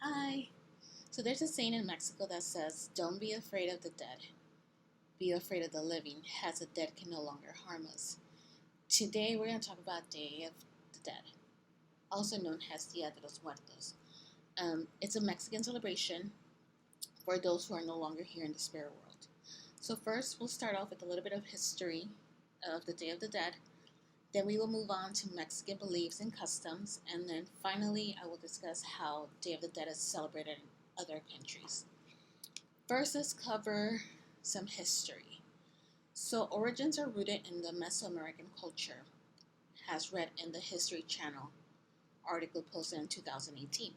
Hi. So there's a saying in Mexico that says, "Don't be afraid of the dead. Be afraid of the living, as the dead can no longer harm us." Today we're going to talk about Day of the Dead, also known as Dia de los Muertos. It's a Mexican celebration for those who are no longer here in the spirit world. So first, we'll start off with a little bit of history of the Day of the Dead. Then we will move on to Mexican beliefs and customs, and then finally, I will discuss how Day of the Dead is celebrated in other countries. First, let's cover some history. So, origins are rooted in the Mesoamerican culture, as read in the History Channel article posted in 2018.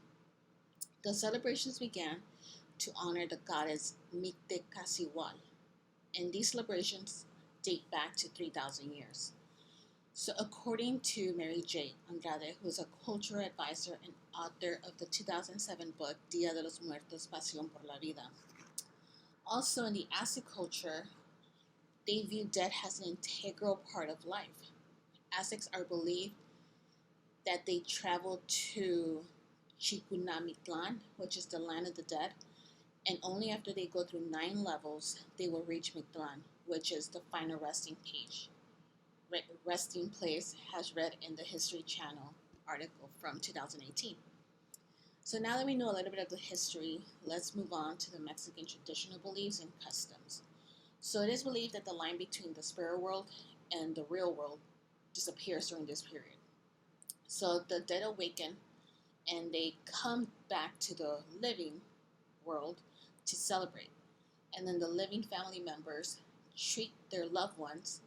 The celebrations began to honor the goddess Mictecacihual, and these celebrations date back to 3,000 years. So, according to Mary J. Andrade, who is a cultural advisor and author of the 2007 book Dia de los Muertos, Pasión por la Vida, also in the Aztec culture, they view death as an integral part of life. Aztecs are believed that they traveled to Chicunamitlan, which is the land of the dead, and only after they go through 9 levels, they will reach Mictlan, which is the final resting place, as read in the History Channel article from 2018. So now that we know a little bit of the history, let's move on to the Mexican traditional beliefs and customs. So it is believed that the line between the spirit world and the real world disappears during this period. So the dead awaken and they come back to the living world to celebrate. And then the living family members treat their loved ones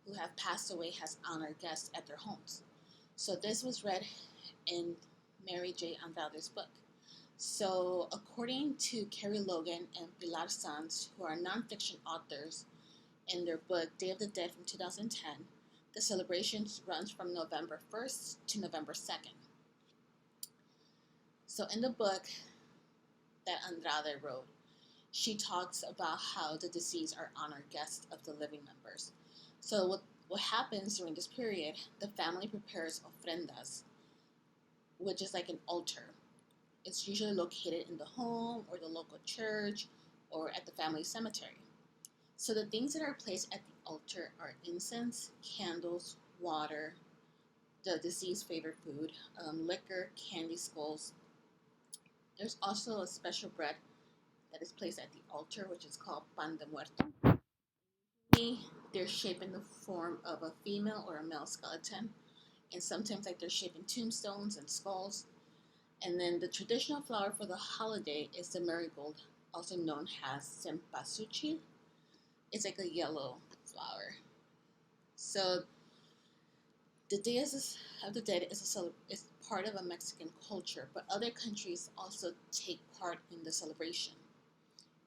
who have passed away as honored guests at their homes. So this was read in Mary J. Andrade's book. So, according to Carrie Logan and Pilar Sanz, who are nonfiction authors, in their book Day of the Dead from 2010, the celebration runs from November 1st to November 2nd. So, in the book that Andrade wrote, she talks about how the deceased are honored guests of the living members. So, what happens during this period, the family prepares ofrendas, which is like an altar. It's usually located in the home or the local church or at the family cemetery. So the things that are placed at the altar are incense, candles, water, the deceased's favorite food, liquor, candy skulls. There's also a special bread that is placed at the altar, which is called pan de muerto. They're shaped in the form of a female or a male skeleton, and sometimes like they're shaped in tombstones and skulls. And then the traditional flower for the holiday is the marigold, also known as cempasúchil. It's like a yellow flower. So the Day of the Dead is part of a Mexican culture, but other countries also take part in the celebration.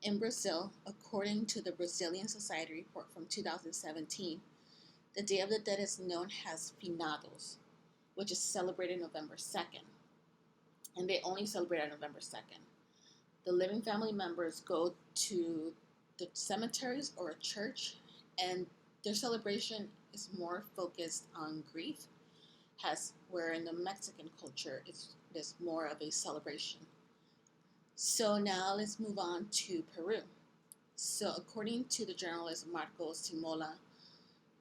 In Brazil, according to the Brazilian Society report from 2017, the Day of the Dead is known as Finados, which is celebrated November 2nd, and they only celebrate on November 2nd. The living family members go to the cemeteries or a church, and their celebration is more focused on grief, as where in the Mexican culture it's more of a celebration. So now let's move on to Peru. So according to the journalist Marcos Timola,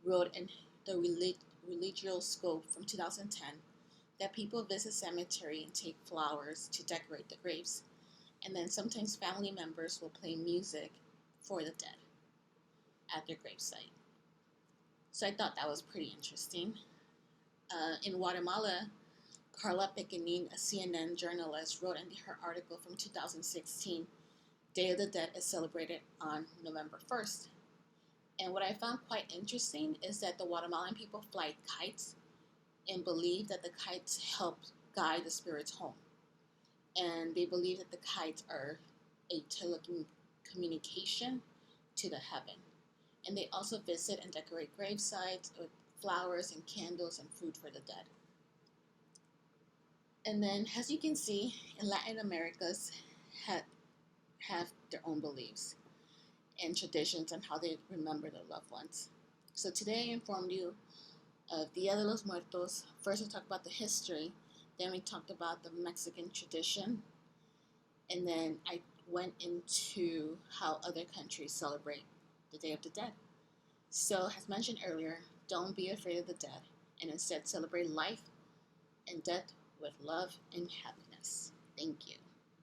wrote in the Religio Scope from 2010 that people visit cemetery and take flowers to decorate the graves, and then sometimes family members will play music for the dead at their gravesite. So I thought that was pretty interesting. In Guatemala, Carla Pequenin, a CNN journalist, wrote in her article from 2016, Day of the Dead is celebrated on November 1st. And what I found quite interesting is that the Guatemalan people fly kites and believe that the kites help guide the spirits home. And they believe that the kites are a telecommunication to the heaven. And they also visit and decorate gravesites with flowers and candles and food for the dead. And then, as you can see, in Latin America's have their own beliefs and traditions on how they remember their loved ones. So today I informed you of Dia de los Muertos. First we talked about the history, then we talked about the Mexican tradition, And then I went into how other countries celebrate the Day of the Dead. So, as mentioned earlier, don't be afraid of the dead and instead celebrate life and death with love and happiness. Thank you.